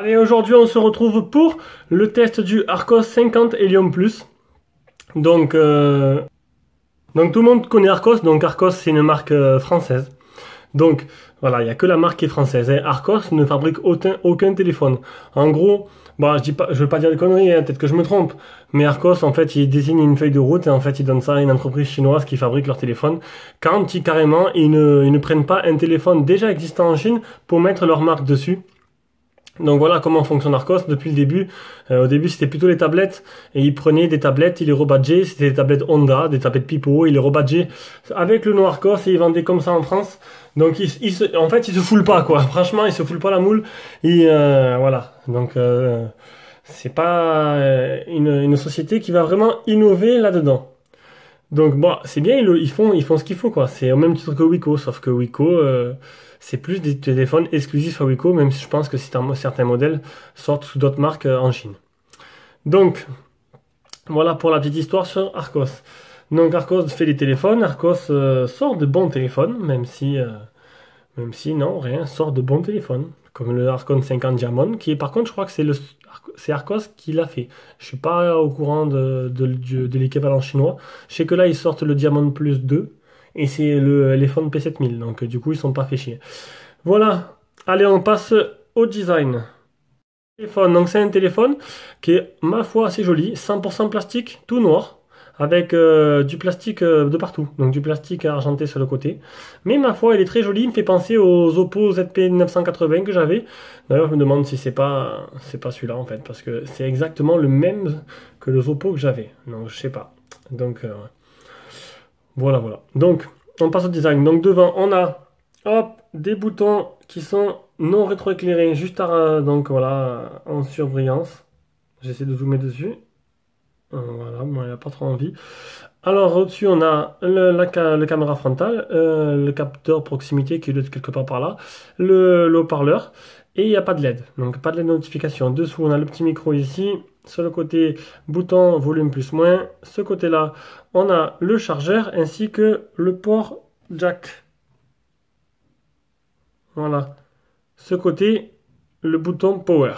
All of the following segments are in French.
Allez, aujourd'hui on se retrouve pour le test du Arcos 50 Helium Plus. Donc tout le monde connaît Arcos, donc Arcos c'est une marque française. Donc voilà, il n'y a que la marque qui est française. Et Arcos ne fabrique aucun téléphone. En gros, bon, je veux pas dire des conneries, hein, peut-être que je me trompe. Mais Arcos, en fait, il désigne une feuille de route et en fait, il donne ça à une entreprise chinoise qui fabrique leur téléphone. Quand carrément, ils ne prennent pas un téléphone déjà existant en Chine pour mettre leur marque dessus. Donc voilà comment fonctionne Arcos depuis le début. Au début c'était plutôt les tablettes et ils prenaient des tablettes, ils les rebadgeaient, c'était des tablettes Honda, des tablettes Pipo, ils les rebadgeaient avec le nom Arcos et ils vendaient comme ça en France. Donc en fait ils se foulent pas quoi, franchement ils se foulent pas la moule. Et voilà, donc c'est pas une société qui va vraiment innover là-dedans. Donc bon, c'est bien, ils font ce qu'il faut quoi. C'est au même titre que Wiko, sauf que Wiko, c'est plus des téléphones exclusifs à Wiko, même si je pense que certains modèles sortent sous d'autres marques en Chine. Donc voilà pour la petite histoire sur Arcos. Donc Arcos fait des téléphones, Arcos sort de bons téléphones, même si non, rien, sort de bons téléphones, comme le Arcon 50 Diamond, qui est par contre, je crois que c'est Arcos qui l'a fait. Je suis pas au courant de l'équivalent chinois. Je sais que là, ils sortent le Diamond Plus 2, et c'est l'iPhone P7000, donc du coup, ils sont pas fait chier. Voilà, allez, on passe au design. Téléphone, donc c'est un téléphone qui est, ma foi, assez joli, 100% plastique, tout noir, avec du plastique de partout, donc du plastique argenté sur le côté. Mais ma foi, il est très joli, il me fait penser aux Oppo ZP980 que j'avais. D'ailleurs, je me demande si c'est pas celui-là en fait, parce que c'est exactement le même que les Oppo que j'avais. Donc je sais pas. Donc voilà. Donc on passe au design. Donc devant, on a hop des boutons qui sont non rétroéclairés, juste donc voilà en surbrillance. J'essaie de zoomer dessus. Voilà, moi il n'y a pas trop envie. Alors au-dessus on a le caméra frontale, le capteur proximité qui est quelque part par là, le haut-parleur et il n'y a pas de LED, donc pas de LED notification. Dessous on a le petit micro ici, sur le côté bouton volume plus moins, ce côté là on a le chargeur ainsi que le port jack. Voilà, ce côté le bouton power.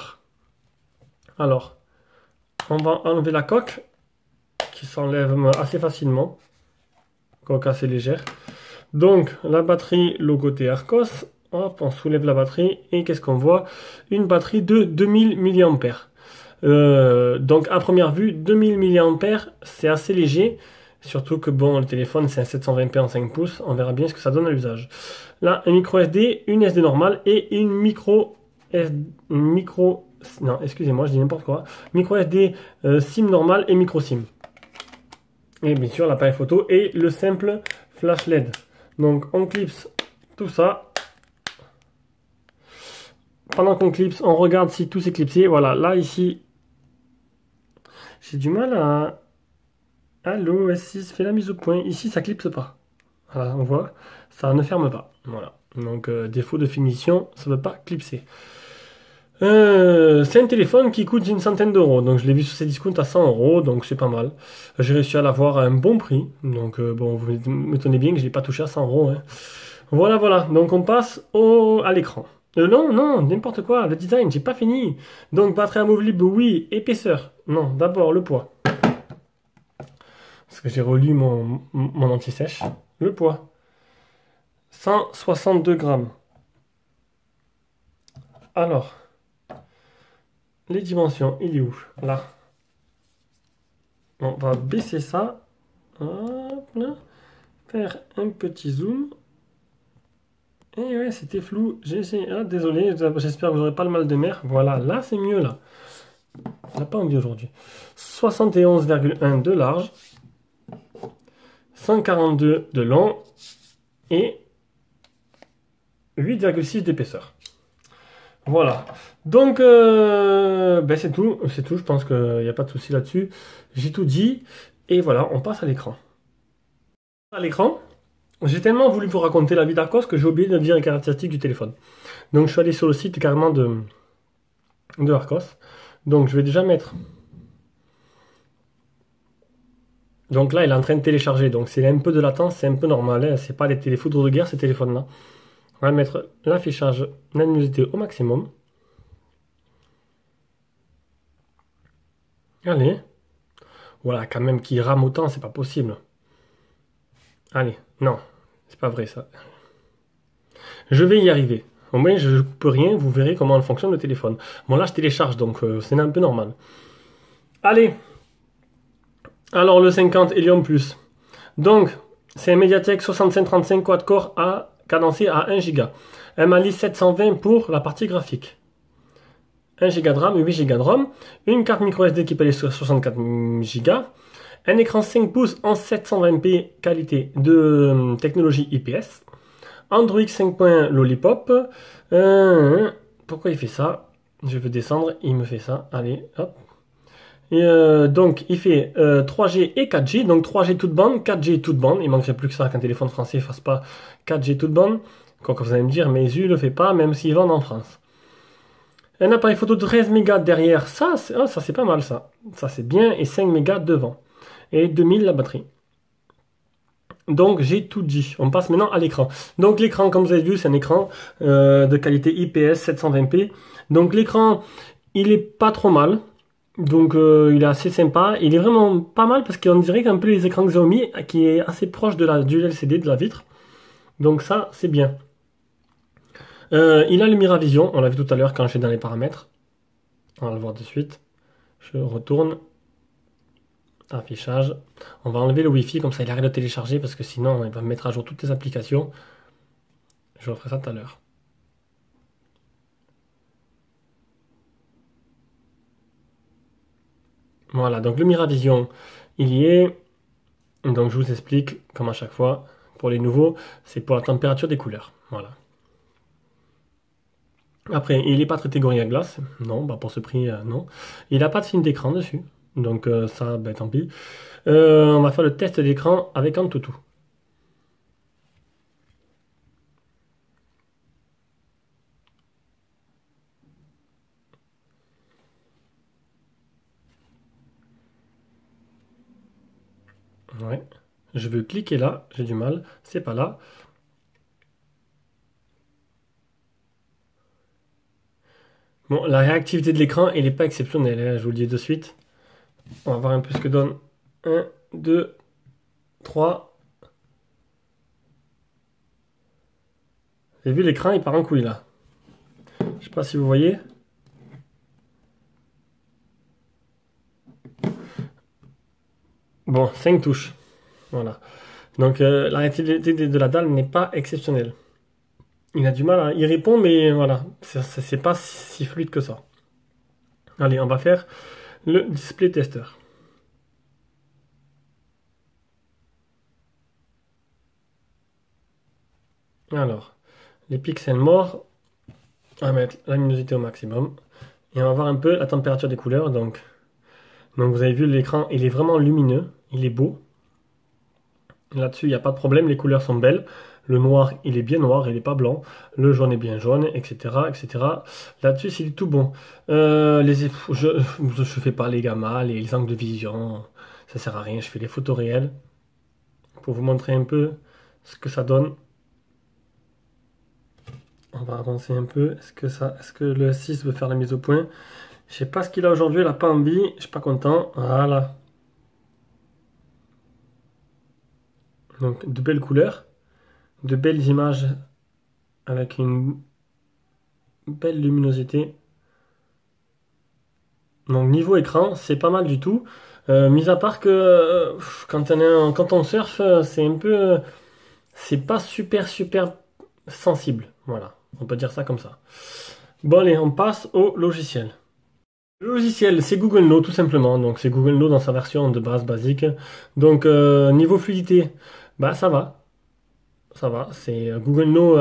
Alors on va enlever la coque qui s'enlève assez facilement, coque assez légère. Donc la batterie logoté Arcos, hop, on soulève la batterie et qu'est-ce qu'on voit? Une batterie de 2000 mAh. Donc à première vue, 2000 mAh, c'est assez léger, surtout que bon, le téléphone c'est un 720p en 5 pouces, on verra bien ce que ça donne à l'usage. Là, un micro SD, une SD normale et une non, excusez-moi, je dis n'importe quoi. Micro SD, SIM normal et micro SIM. Et bien sûr l'appareil photo et le simple flash LED. Donc on clipse tout ça. Pendant qu'on clipse, on regarde si tout s'est clipsé. Voilà, là ici, j'ai du mal à... Allo, S6, fais la mise au point. Ici ça clipse pas. Voilà, on voit, ça ne ferme pas. Voilà, donc défaut de finition, ça ne veut pas clipser. C'est un téléphone qui coûte une centaine d'euros, donc je l'ai vu sur ces discounts à 100 euros, donc c'est pas mal. J'ai réussi à l'avoir à un bon prix, donc bon, vous m'étonnez bien que je l'ai pas touché à 100 euros. Hein. Voilà, donc on passe à l'écran. Non, n'importe quoi, le design, j'ai pas fini. Donc batterie amovible, oui, épaisseur. Non, d'abord le poids. Parce que j'ai relu mon anti-sèche. Le poids. 162 grammes. Alors... les dimensions, il est où? Là. On va baisser ça. Hop là. Faire un petit zoom. Et ouais, c'était flou. Ah, désolé, j'espère que vous n'aurez pas le mal de mer. Voilà, là c'est mieux là. On n'a pas envie aujourd'hui. 71,1 de large. 142 de long. Et 8,6 d'épaisseur. Voilà, donc ben c'est tout, je pense qu'il n'y a pas de souci là-dessus, j'ai tout dit, et voilà, on passe à l'écran. À l'écran, j'ai tellement voulu vous raconter la vie d'Arcos que j'ai oublié de dire les caractéristiques du téléphone. Donc je suis allé sur le site carrément de Arcos, donc je vais déjà mettre... Donc là, il est en train de télécharger, donc c'est un peu de latence, c'est un peu normal, hein. C'est pas les téléfoudres de guerre ces téléphones-là. On va mettre l'affichage, la luminosité au maximum. Allez. Voilà, quand même qu'il rame autant, c'est pas possible. Allez, non, c'est pas vrai ça. Je vais y arriver. Au moins, je ne coupe rien, vous verrez comment fonctionne le téléphone. Bon, là, je télécharge, donc c'est un peu normal. Allez. Alors, le 50 Helium Plus. Donc, c'est un Mediatek 6535 quad-core à cadencé à 1 Go. Un Mali 720 pour la partie graphique. 1 Go de RAM, 8 Go de ROM. Une carte microSD qui peut aller sur 64 Go. Un écran 5 pouces en 720p qualité de technologie IPS. Android 5.1 Lollipop. Pourquoi il fait ça? Je veux descendre, il me fait ça. Allez, hop. Et donc il fait 3G et 4G, donc 3G toute bande, 4G toute bande. Il manquerait plus que ça qu'un téléphone français ne fasse pas 4G toute bande. Quoi que vous allez me dire, mais Zu le fait pas, même s'ils vendent en France. Un appareil photo de 13 mégas derrière, ça c'est pas mal ça. Ça c'est bien, et 5 mégas devant. Et 2000 la batterie. Donc j'ai tout dit. On passe maintenant à l'écran. Donc l'écran, comme vous avez vu, c'est un écran de qualité IPS 720p. Donc l'écran, il est pas trop mal. Donc il est assez sympa. Il est vraiment pas mal parce qu'on dirait qu'un peu les écrans Xiaomi qui est assez proche du LCD, de la vitre. Donc ça, c'est bien. Il a le Miravision, on l'a vu tout à l'heure quand j'étais dans les paramètres. On va le voir de suite. Je retourne. Affichage. On va enlever le Wi-Fi, comme ça il arrête de télécharger parce que sinon il va mettre à jour toutes les applications. Je referai ça tout à l'heure. Voilà, donc le Miravision, il y est. Donc je vous explique, comme à chaque fois, pour les nouveaux, c'est pour la température des couleurs. Voilà. Après, il n'est pas traité Gorilla Glass. Non, bah pour ce prix, non. Il n'a pas de film d'écran dessus. Donc ça, ben, tant pis. On va faire le test d'écran avec Antutu. Ouais. Je veux cliquer là, j'ai du mal. C'est pas là. Bon, la réactivité de l'écran, elle n'est pas exceptionnelle, hein, je vous le dis de suite. On va voir un peu ce que donne. 1, 2, 3. Vous avez vu l'écran, il part en couille là. Je sais pas si vous voyez. Bon, 5 touches. Voilà. Donc la réactivité de la dalle n'est pas exceptionnelle. Il a du mal à y répondre, mais voilà, c'est pas si fluide que ça. Allez, on va faire le display tester. Alors, les pixels morts, on va mettre la luminosité au maximum. Et on va voir un peu la température des couleurs. Donc vous avez vu l'écran, il est vraiment lumineux, il est beau. Là-dessus, il n'y a pas de problème, les couleurs sont belles. Le noir, il est bien noir, il n'est pas blanc. Le jaune est bien jaune, etc. etc. Là-dessus, c'est du tout bon. Je fais pas les gammas, les angles de vision, ça sert à rien. Je fais les photos réelles pour vous montrer un peu ce que ça donne. On va avancer un peu. Est-ce que le 6 veut faire la mise au point? Je sais pas ce qu'il a aujourd'hui, il n'a pas envie. Je suis pas content. Voilà. Donc de belles couleurs, de belles images avec une belle luminosité. Donc niveau écran, c'est pas mal du tout. Mis à part que quand on surfe, c'est un peu, c'est pas super sensible. Voilà, on peut dire ça comme ça. Bon allez, on passe au logiciel. Le logiciel, c'est Google No tout simplement. Donc c'est Google No dans sa version de base basique. Donc niveau fluidité, bah ça va. Ça va, c'est Google No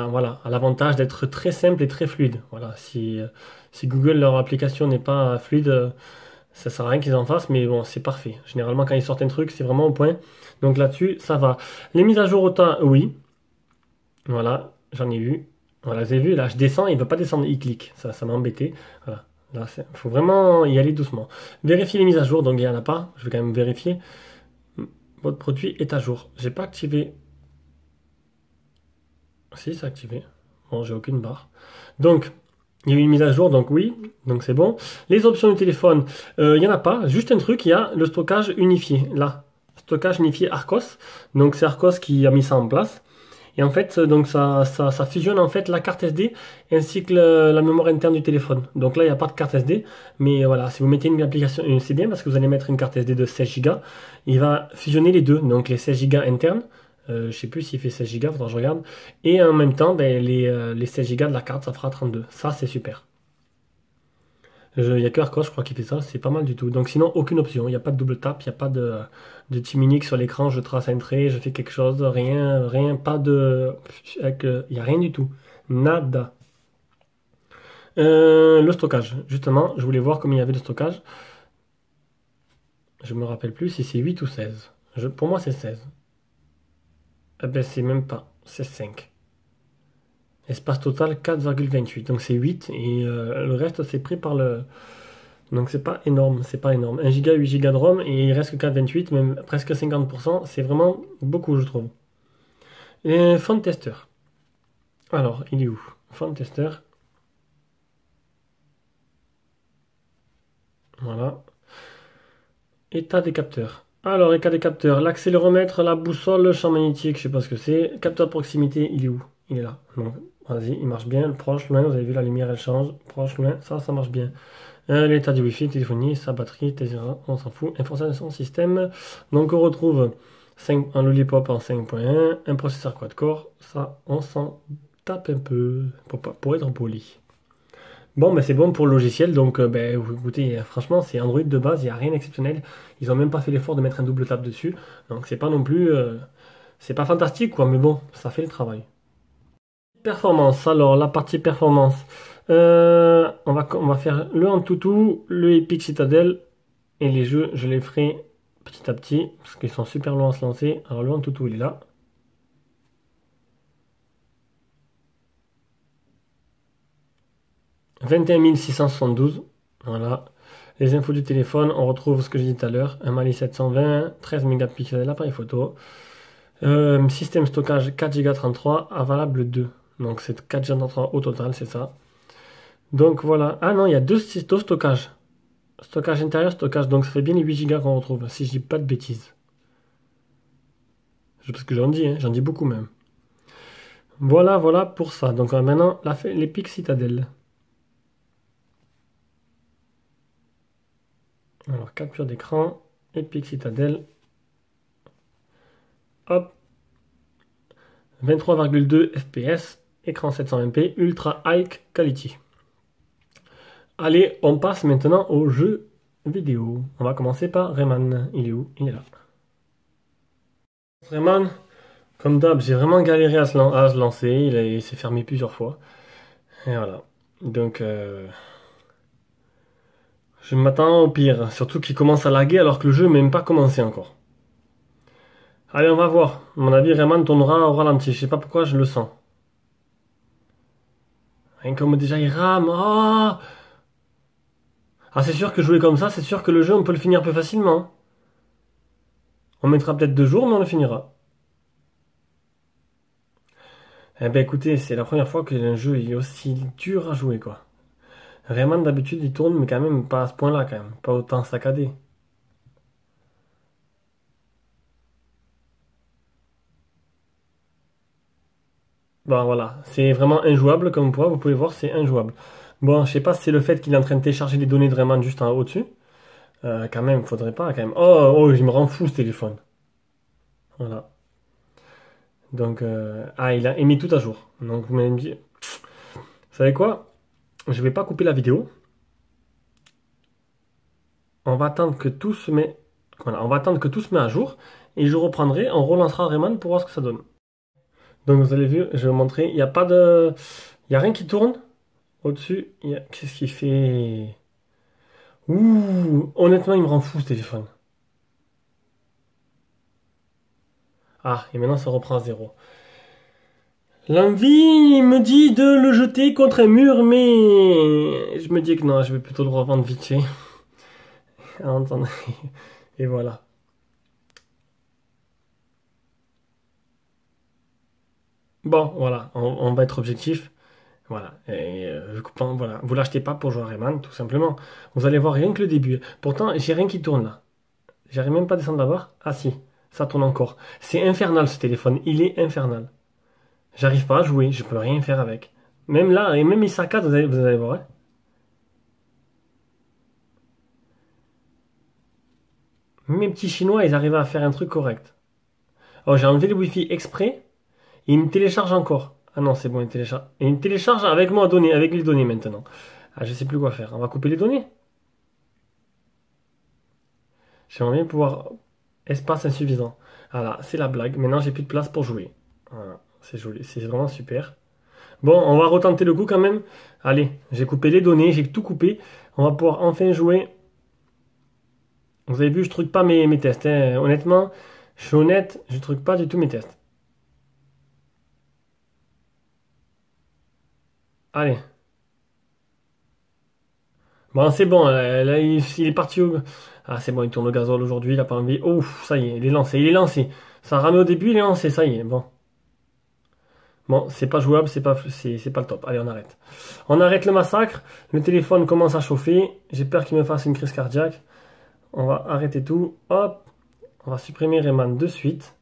voilà, a l'avantage d'être très simple et très fluide. Voilà, si Google, leur application n'est pas fluide, ça sert à rien qu'ils en fassent, mais bon, c'est parfait. Généralement, quand ils sortent un truc, c'est vraiment au point. Donc là-dessus, ça va. Les mises à jour au tas, oui. Voilà, j'en ai eu. Voilà, vous avez vu, là, je descends, il ne veut pas descendre, il clique. Ça m'a embêté. Voilà, là, il faut vraiment y aller doucement. Vérifier les mises à jour, donc il n'y en a pas. Je vais quand même vérifier. Votre produit est à jour. J'ai pas activé. Si, c'est activé. Bon, j'ai aucune barre. Donc, Il y a eu une mise à jour, donc oui, donc c'est bon. Les options du téléphone, il n'y en a pas. Juste un truc, il y a le stockage unifié. Là, stockage unifié Arcos. Donc c'est Arcos qui a mis ça en place. Et en fait, donc ça fusionne en fait la carte SD ainsi que la mémoire interne du téléphone. Donc là, il n'y a pas de carte SD. Mais voilà, si vous mettez une application, c'est bien parce que vous allez mettre une carte SD de 16 Go. Il va fusionner les deux. Donc les 16 Go internes. Je sais plus s'il fait 16 Go, faudra que je regarde. Et en même temps, ben, les 16 Go de la carte, ça fera 32. Ça, c'est super. Il n'y a que Arcos, je crois, qui fait ça. C'est pas mal du tout. Donc sinon, aucune option. Il n'y a pas de double tap, il n'y a pas de petit minique sur l'écran. Je trace un trait, je fais quelque chose. Rien, rien, pas de... Il n'y a rien du tout. Nada. Le stockage. Justement, je voulais voir combien il y avait de stockage. Je me rappelle plus si c'est 8 ou 16. Pour moi, c'est 16. Eh ben, c'est même pas. C'est 5. Espace total 4,28. Donc c'est 8 et le reste c'est pris par le... Donc c'est pas énorme, c'est pas énorme. 1 giga, 8 giga de ROM et il reste que 4,28, même presque 50%. C'est vraiment beaucoup je trouve. Et Phone Tester. Alors, il est où? Phone Tester. Voilà. État des capteurs. Alors, état des capteurs. L'accéléromètre, la boussole, le champ magnétique, je sais pas ce que c'est. Capteur de proximité, il est où? Il est là. Donc, vas-y, il marche bien. Proche, loin, vous avez vu la lumière, elle change. Proche, loin, ça marche bien. L'état du Wi-Fi, téléphonie, sa batterie, etc. On s'en fout. Information système. Donc, on retrouve un Lollipop en 5.1, un processeur quad-core. Ça, on s'en tape un peu pour être poli. Bon, ben c'est bon pour le logiciel, donc ben, écoutez, franchement, c'est Android de base, il n'y a rien d'exceptionnel. Ils n'ont même pas fait l'effort de mettre un double tap dessus, donc c'est pas non plus, c'est pas fantastique quoi, mais bon, ça fait le travail. Performance, alors la partie performance, on va faire le Antutu, le Epic Citadel, et les jeux, je les ferai petit à petit, parce qu'ils sont super longs à se lancer. Alors le Antutu, il est là. 21 672, voilà. Les infos du téléphone, on retrouve ce que j'ai dit tout à l'heure, un Mali 720, 13 mégapixels l'appareil photo. Système stockage 4 Go 33, valable 2. Donc c'est 4 Go 33 au total, c'est ça. Donc voilà. Ah non, il y a deux stockages. Stockage intérieur, stockage. Donc ça fait bien les 8 Go qu'on retrouve, si je dis pas de bêtises. Parce que j'en dis beaucoup même. Voilà, voilà pour ça. Donc maintenant, l'Epic Citadel. Alors, capture d'écran, Epic Citadel. Hop. 23,2 FPS, écran 720p, Ultra High Quality. Allez, on passe maintenant au jeu vidéo. On va commencer par Rayman. Il est où? Il est là. Rayman, comme d'hab, j'ai vraiment galéré à se lancer. Il s'est fermé plusieurs fois. Et voilà. Donc, je m'attends au pire. Surtout qu'il commence à laguer alors que le jeu n'a même pas commencé encore. Allez, on va voir. À mon avis, Rayman tournera au ralenti. Je sais pas pourquoi, je le sens. Rien comme déjà, il rame. Ah, c'est sûr que jouer comme ça, c'est sûr que le jeu, on peut le finir plus facilement. On mettra peut-être 2 jours, mais on le finira. Eh ben écoutez, c'est la première fois que un jeu est aussi dur à jouer, quoi. Rayman, d'habitude, il tourne, mais quand même pas à ce point-là, quand même. Pas autant saccadé. Bon, voilà. C'est vraiment injouable, comme vous pouvez voir, c'est injouable. Bon, je sais pas si c'est le fait qu'il est en train de télécharger les données de Rayman juste en au-dessus. Quand même, faudrait pas, quand même. Oh, oh, il me rend fou, ce téléphone. Voilà. Donc, il a émis tout à jour. Donc, vous m'avez dit, vous savez quoi? Je vais pas couper la vidéo. On va attendre que tout se met, voilà, on va attendre que tout se met à jour et je reprendrai, on relancera Rayman pour voir ce que ça donne. Donc vous avez vu, je vais vous montrer, il n'y a pas de, il y a rien qui tourne au-dessus. Qu'est-ce qu'il fait? Ouh, honnêtement, il me rend fou ce téléphone. Ah, et maintenant ça reprend à zéro. L'envie me dit de le jeter contre un mur, mais je me dis que non, je vais plutôt le revendre vite fait. Attendez. Et voilà. Bon, voilà, on va être objectif. Voilà. Et, voilà. Vous l'achetez pas pour jouer à Rayman, tout simplement. Vous allez voir rien que le début. Pourtant, j'ai rien qui tourne là. J'arrive même pas à descendre la barre. Ah si, ça tourne encore. C'est infernal ce téléphone. Il est infernal. J'arrive pas à jouer. Je peux rien faire avec. Même là, et même il saccade, vous allez voir. Hein. Même mes petits Chinois, ils arrivent à faire un truc correct. Oh, j'ai enlevé le Wi-Fi exprès. Et il me télécharge encore. Ah non, c'est bon, il télécharge. Et il me télécharge avec moi données, avec les données maintenant. Ah, je sais plus quoi faire. On va couper les données. J'aimerais bien pouvoir. Espace insuffisant. Voilà, c'est la blague. Maintenant, j'ai plus de place pour jouer. Voilà, c'est joli, c'est vraiment super. Bon, on va retenter le coup quand même. Allez, j'ai coupé les données, j'ai tout coupé. On va pouvoir enfin jouer. Vous avez vu, je truque pas mes tests. Hein. Honnêtement, je suis honnête, je truque pas du tout mes tests. Allez. Bon, c'est bon. Là, il est parti au. Ah, c'est bon, il tourne au gazole aujourd'hui, il a pas envie. Ouf, ça y est, il est lancé, il est lancé. Ça ramait au début, il est lancé, ça y est, bon. Bon, c'est pas jouable, c'est pas le top. Allez, on arrête. On arrête le massacre. Le téléphone commence à chauffer. J'ai peur qu'il me fasse une crise cardiaque. On va arrêter tout. Hop. On va supprimer Rayman de suite.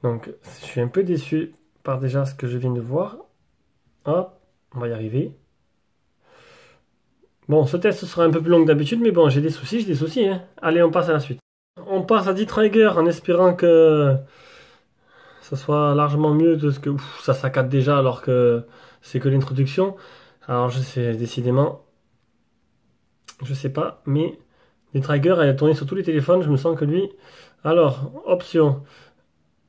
Donc, je suis un peu déçu par déjà ce que je viens de voir. Hop. On va y arriver. Bon, ce test sera un peu plus long que d'habitude, mais bon, j'ai des soucis. Hein. Allez, on passe à la suite. On passe à D-Trigger en espérant que ça soit largement mieux de ce que ça saccade déjà alors que c'est que l'introduction. Alors je sais, décidément, je sais pas, mais D-Trigger elle a tourné sur tous les téléphones, je me sens que lui. Alors, option.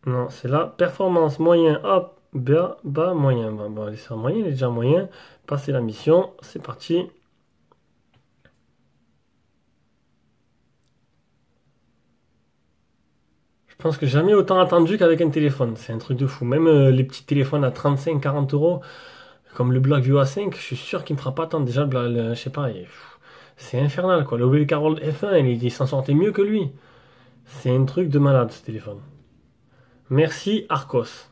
Non, c'est là. Performance, moyen, hop, bas, bas, moyen. Bon, allez, c'est en moyen, il est déjà moyen. Passer la mission, c'est parti. Je pense que jamais autant attendu qu'avec un téléphone. C'est un truc de fou. Même les petits téléphones à 35-40 euros, comme le Blackview A5, je suis sûr qu'il me fera pas attendre. Déjà, je sais pas, c'est infernal quoi. Le Will Carroll F1, il s'en sortait mieux que lui. C'est un truc de malade ce téléphone. Merci Arcos.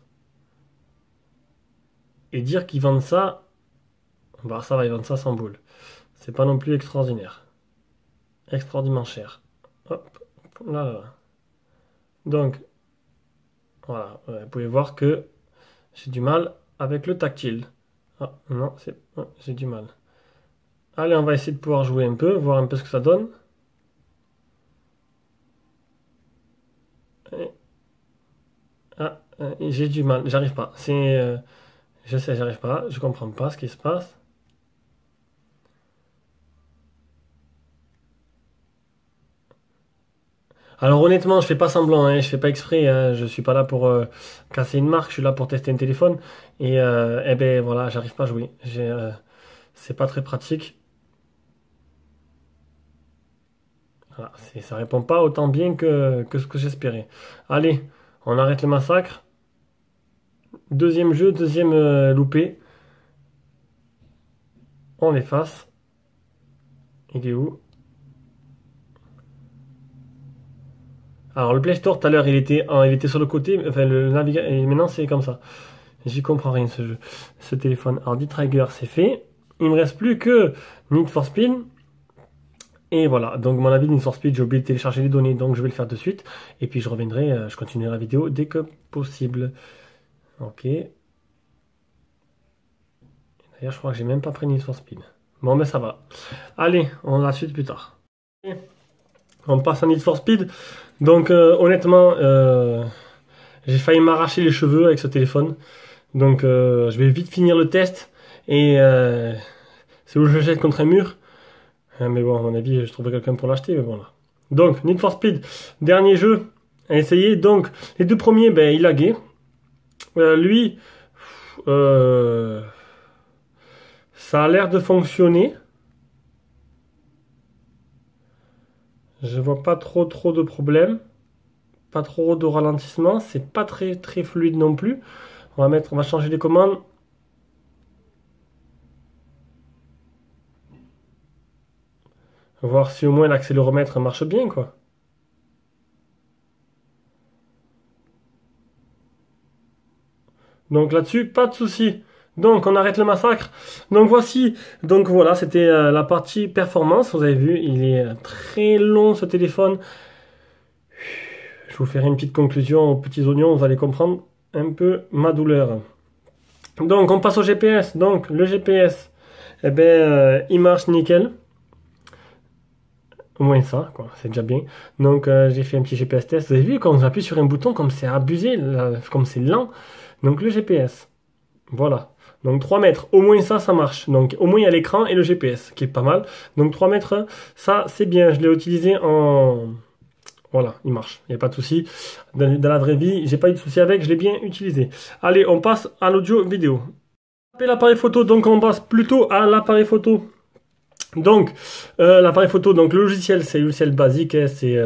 Et dire qu'ils vendent ça, bah ça va, ils vendent ça sans boule. C'est pas non plus extraordinaire. Extraordinairement cher. Hop, là, là, là. Donc, voilà, vous pouvez voir que j'ai du mal avec le tactile. Ah, non, j'ai du mal. Allez, on va essayer de pouvoir jouer un peu, voir un peu ce que ça donne. Et- ah, j'ai du mal, j'arrive pas. Je sais, j'arrive pas, je comprends pas ce qui se passe. Alors honnêtement, je fais pas semblant, hein, je fais pas exprès, hein, je suis pas là pour casser une marque, je suis là pour tester un téléphone. Et eh ben voilà, j'arrive pas à jouer. C'est pas très pratique. Voilà, ça répond pas autant bien que ce que j'espérais. Allez, on arrête le massacre. Deuxième jeu, deuxième loupé. On l'efface. Il est où? Alors le Play Store tout à l'heure il était sur le côté, enfin le navigateur, et maintenant c'est comme ça. J'y comprends rien ce jeu, ce téléphone. Alors D-Trigger c'est fait. Il me reste plus que Need for Speed. Et voilà, donc mon avis Need for Speed, j'ai oublié de télécharger les données, donc je vais le faire de suite. Et puis je reviendrai, je continuerai la vidéo dès que possible. Ok. D'ailleurs je crois que j'ai même pas pris Need for Speed. Bon ben ça va. Allez, on a la suite plus tard. On passe à Need for Speed. Donc honnêtement, j'ai failli m'arracher les cheveux avec ce téléphone. Donc je vais vite finir le test. Et c'est où je le jette contre un mur. Mais bon, à mon avis, je trouverai quelqu'un pour l'acheter. Mais bon là. Donc, Need for Speed, dernier jeu à essayer. Donc, les deux premiers, ben, il laguait. Lui, euh, ça a l'air de fonctionner. Je vois pas trop de problèmes. Pas trop de ralentissement. C'est pas très fluide non plus. On va changer les commandes. Voir si au moins l'accéléromètre marche bien, quoi. Donc là-dessus, pas de souci. Donc on arrête le massacre. Donc voici, donc voilà, c'était la partie performance. Vous avez vu, il est très long ce téléphone. Je vous ferai une petite conclusion aux petits oignons, vous allez comprendre un peu ma douleur. Donc on passe au GPS. Donc le GPS, eh ben, il marche nickel. Au moins ça, quoi, c'est déjà bien. Donc j'ai fait un petit GPS test. Vous avez vu quand on appuie sur un bouton, comme c'est abusé, là, comme c'est lent. Donc le GPS. Voilà. Donc 3 mètres, au moins ça marche. Donc au moins il y a l'écran et le GPS, qui est pas mal. Donc 3 mètres, ça c'est bien. Je l'ai utilisé en... Voilà, il marche. Il n'y a pas de souci. Dans la vraie vie, j'ai pas eu de souci avec, je l'ai bien utilisé. Allez, on passe à l'audio vidéo. L'appareil photo, donc on passe plutôt à l'appareil photo. Donc, l'appareil photo, donc le logiciel, c'est le logiciel basique, hein, c'est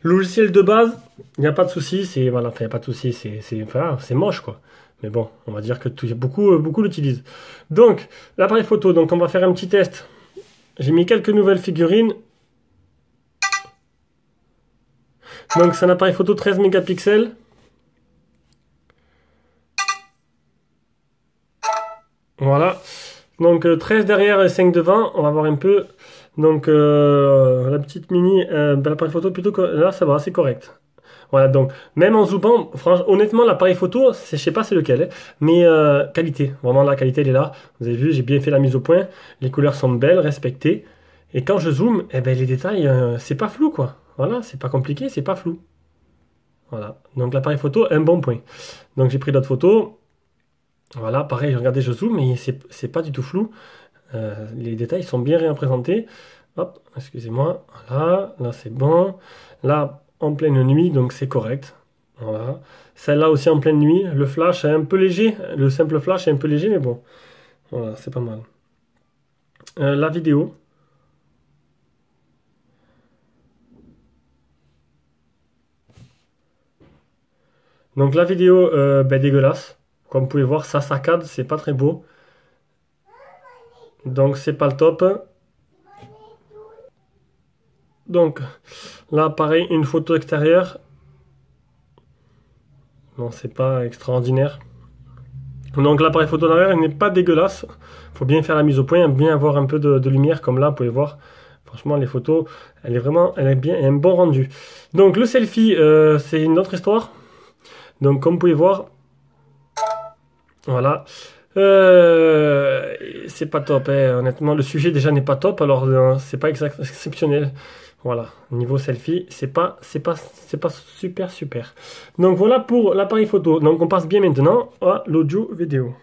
logiciel de base, il n'y a pas de souci, c'est voilà, enfin, y a pas de souci, c'est moche quoi. Mais bon, on va dire que beaucoup l'utilisent. Donc, l'appareil photo, donc on va faire un petit test. J'ai mis quelques nouvelles figurines. Donc, c'est un appareil photo 13 mégapixels. Voilà. Donc 13 derrière et 5 devant, on va voir un peu. Donc la petite mini, l'appareil photo plutôt que là ça va, c'est correct. Voilà, donc même en zoomant, franchement, honnêtement l'appareil photo, je sais pas c'est lequel, hein, mais qualité, vraiment la qualité elle est là. Vous avez vu, j'ai bien fait la mise au point, les couleurs sont belles, respectées. Et quand je zoome, eh ben, les détails, c'est pas flou quoi. Voilà, c'est pas compliqué, c'est pas flou. Voilà, donc l'appareil photo, un bon point. Donc j'ai pris d'autres photos. Voilà, pareil, regardez, je zoome, mais c'est pas du tout flou. Les détails sont bien représentés. Hop, excusez-moi. Voilà, là c'est bon. Là, en pleine nuit, donc c'est correct. Voilà. Celle-là aussi en pleine nuit. Le flash est un peu léger. Le simple flash est un peu léger, mais bon. Voilà, c'est pas mal. La vidéo. Donc la vidéo, ben, dégueulasse. Comme vous pouvez voir, ça saccade, c'est pas très beau. Donc c'est pas le top. Donc là, pareil, une photo extérieure. Non, c'est pas extraordinaire. Donc l'appareil photo derrière, il n'est pas dégueulasse. Faut bien faire la mise au point, bien avoir un peu de lumière comme là, vous pouvez voir. Franchement, les photos, elle est bien, elle a un bon rendu. Donc le selfie, c'est une autre histoire. Donc comme vous pouvez voir, voilà. C'est pas top, hein. Honnêtement, le sujet déjà n'est pas top, alors c'est pas exceptionnel. Voilà, niveau selfie, c'est pas super. Donc voilà pour l'appareil photo. Donc on passe bien maintenant à l'audio vidéo.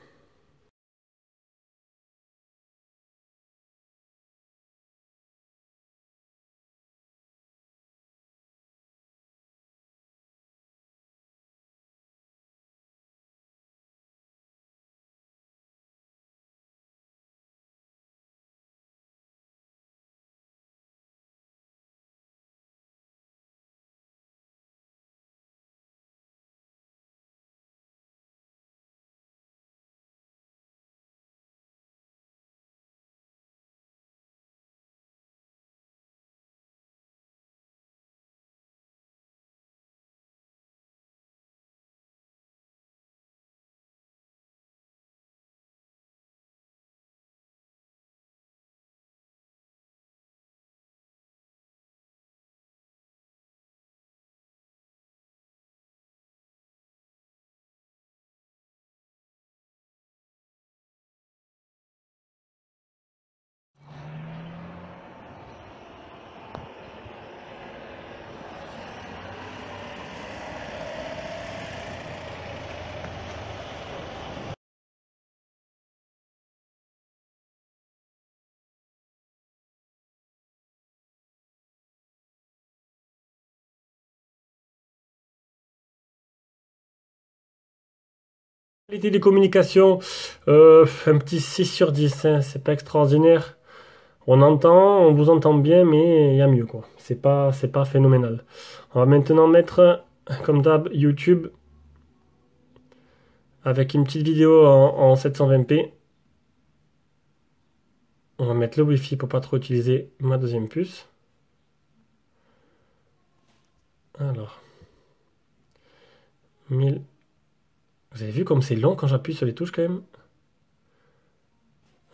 Qualité des communications, un petit 6 sur 10, hein, c'est pas extraordinaire. On vous entend bien, mais il y a mieux quoi. C'est pas phénoménal. On va maintenant mettre, comme d'hab, YouTube avec une petite vidéo en 720p. On va mettre le Wi-Fi pour pas trop utiliser ma deuxième puce. Alors, 1000. Vous avez vu comme c'est long quand j'appuie sur les touches quand même?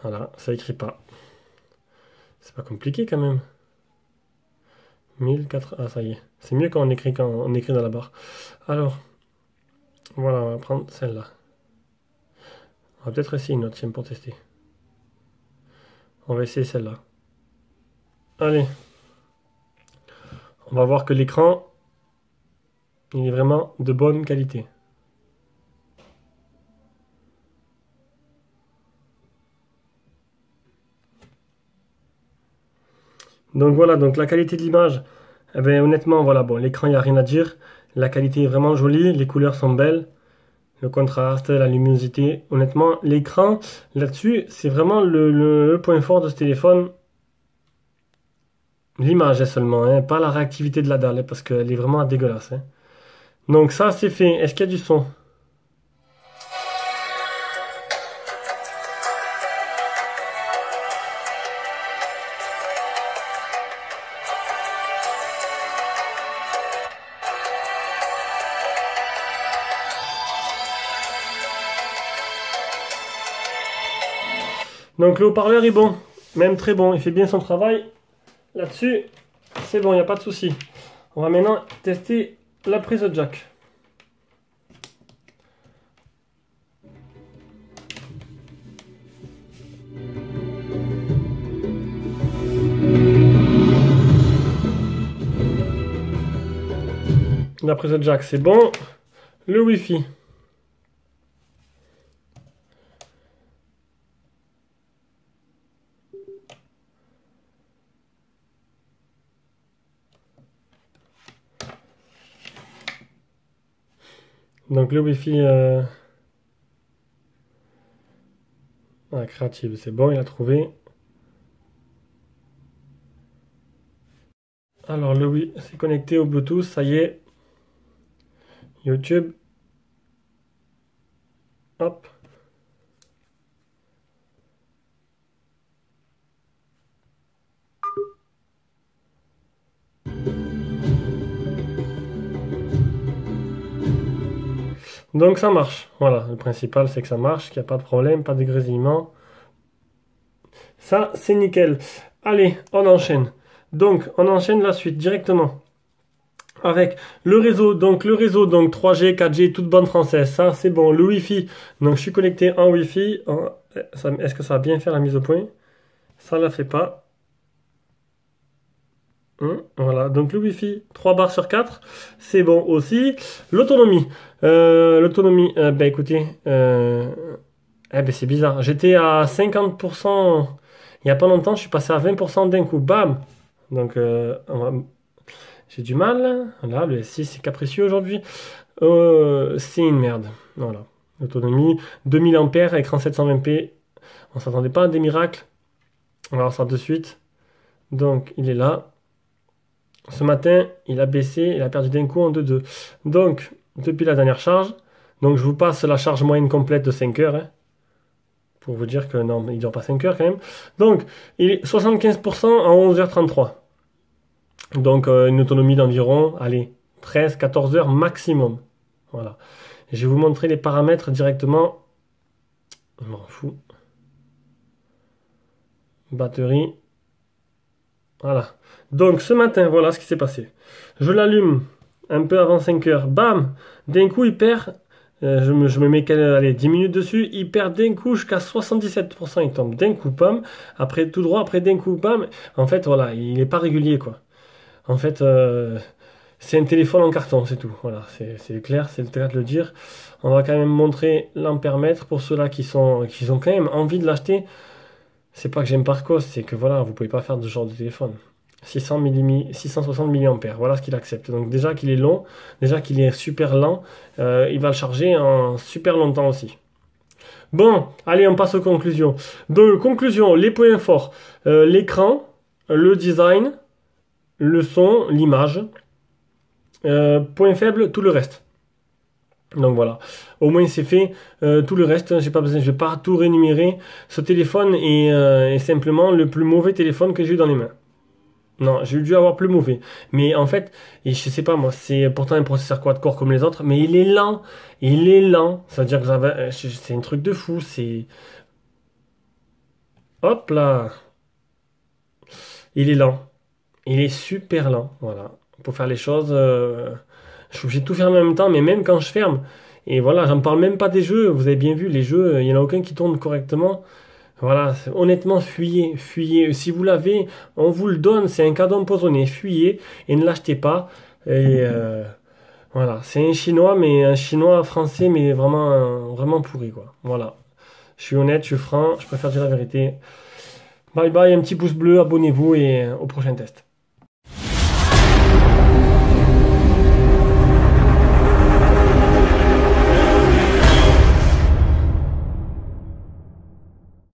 Voilà, ça écrit pas. C'est pas compliqué quand même. 1004, ah ça y est. C'est mieux quand on écrit dans la barre. Alors, voilà, on va prendre celle-là. On va peut-être essayer une autre, tiens, pour tester. On va essayer celle-là. Allez. On va voir que l'écran, il est vraiment de bonne qualité. Donc voilà, donc la qualité de l'image, eh ben, honnêtement, voilà, bon, l'écran, il n'y a rien à dire. La qualité est vraiment jolie, les couleurs sont belles. Le contraste, la luminosité, honnêtement, l'écran, là-dessus, c'est vraiment le point fort de ce téléphone. L'image est seulement, hein, pas la réactivité de la dalle, hein, parce qu'elle est vraiment dégueulasse. Hein. Donc ça, c'est fait. Est-ce qu'il y a du son? Donc le haut-parleur est bon, même très bon, il fait bien son travail. Là-dessus, c'est bon, il n'y a pas de souci. On va maintenant tester la prise jack. La prise jack, c'est bon. Le Wi-Fi. Donc le Wi-Fi Creative, c'est bon, il a trouvé. Alors le Wi-Fi, c'est connecté au Bluetooth, ça y est. YouTube. Hop. Donc ça marche. Voilà, le principal c'est que ça marche, qu'il n'y a pas de problème, pas de grésillement. Ça, c'est nickel. Allez, on enchaîne. Donc, on enchaîne la suite directement. Avec le réseau, donc 3G, 4G, toute bande française. Ça, c'est bon. Le Wi-Fi. Donc, je suis connecté en Wi-Fi. Est-ce que ça va bien faire la mise au point? Ça ne la fait pas. Voilà, donc le Wi-Fi, 3 barres sur 4, c'est bon aussi. L'autonomie, ben écoutez, ben c'est bizarre. J'étais à 50%, il n'y a pas longtemps, je suis passé à 20% d'un coup, bam. Donc, j'ai du mal, là, le S6 c'est capricieux aujourd'hui. C'est une merde, voilà. L'autonomie, 2000 ampères, écran 720p, on s'attendait pas à des miracles. On va voir ça de suite. Donc, il est là. Ce matin, il a baissé, il a perdu d'un coup en 2,2. Donc, depuis la dernière charge, donc je vous passe la charge moyenne complète de 5 heures. Hein, pour vous dire que non, il ne dure pas 5 heures quand même. Donc, il est 75% en 11h33. Donc, une autonomie d'environ, allez, 13-14 heures maximum. Voilà. Je vais vous montrer les paramètres directement. Je m'en fous. Batterie. Voilà. Donc ce matin, voilà ce qui s'est passé. Je l'allume un peu avant 5 heures. Bam! D'un coup, il perd. Je me mets allez, 10 minutes dessus. Il perd d'un coup jusqu'à 77%. Il tombe d'un coup, bam. Après, tout droit, après d'un coup, bam. En fait, voilà, il n'est pas régulier, quoi. En fait, c'est un téléphone en carton, c'est tout. Voilà, c'est clair, c'est le cas de le dire. On va quand même montrer l'ampèremètre pour ceux-là qui ont quand même envie de l'acheter. C'est pas que j'aime pas Arcos, c'est que voilà, vous pouvez pas faire de ce genre de téléphone. 660 mAh, voilà ce qu'il accepte. Donc déjà qu'il est long, déjà qu'il est super lent, il va le charger en super longtemps aussi. Bon, allez, on passe aux conclusions. Donc, conclusion, les points forts. L'écran, le design, le son, l'image. Point faible, tout le reste. Donc voilà, au moins c'est fait. Tout le reste, j'ai pas besoin, je vais pas tout réénumérer. Ce téléphone est simplement le plus mauvais téléphone que j'ai eu dans les mains. Non, j'ai dû avoir plus mauvais. Mais en fait, et je sais pas moi, c'est pourtant un processeur quad-core comme les autres, mais il est lent. Il est lent. Ça veut dire que c'est un truc de fou. C'est... Hop là. Il est lent. Il est super lent. Voilà. Pour faire les choses, je suis obligé de tout faire en même temps, mais même quand je ferme. Et voilà, j'en parle même pas des jeux. Vous avez bien vu, les jeux, il n'y en a aucun qui tourne correctement. Voilà, honnêtement, fuyez, fuyez. Si vous l'avez, on vous le donne, c'est un cadeau empoisonné. Fuyez et ne l'achetez pas. Et voilà, c'est un chinois, mais un chinois français, mais vraiment, vraiment pourri, quoi. Voilà. Je suis honnête, je suis franc, je préfère dire la vérité. Bye bye, un petit pouce bleu, abonnez-vous et au prochain test.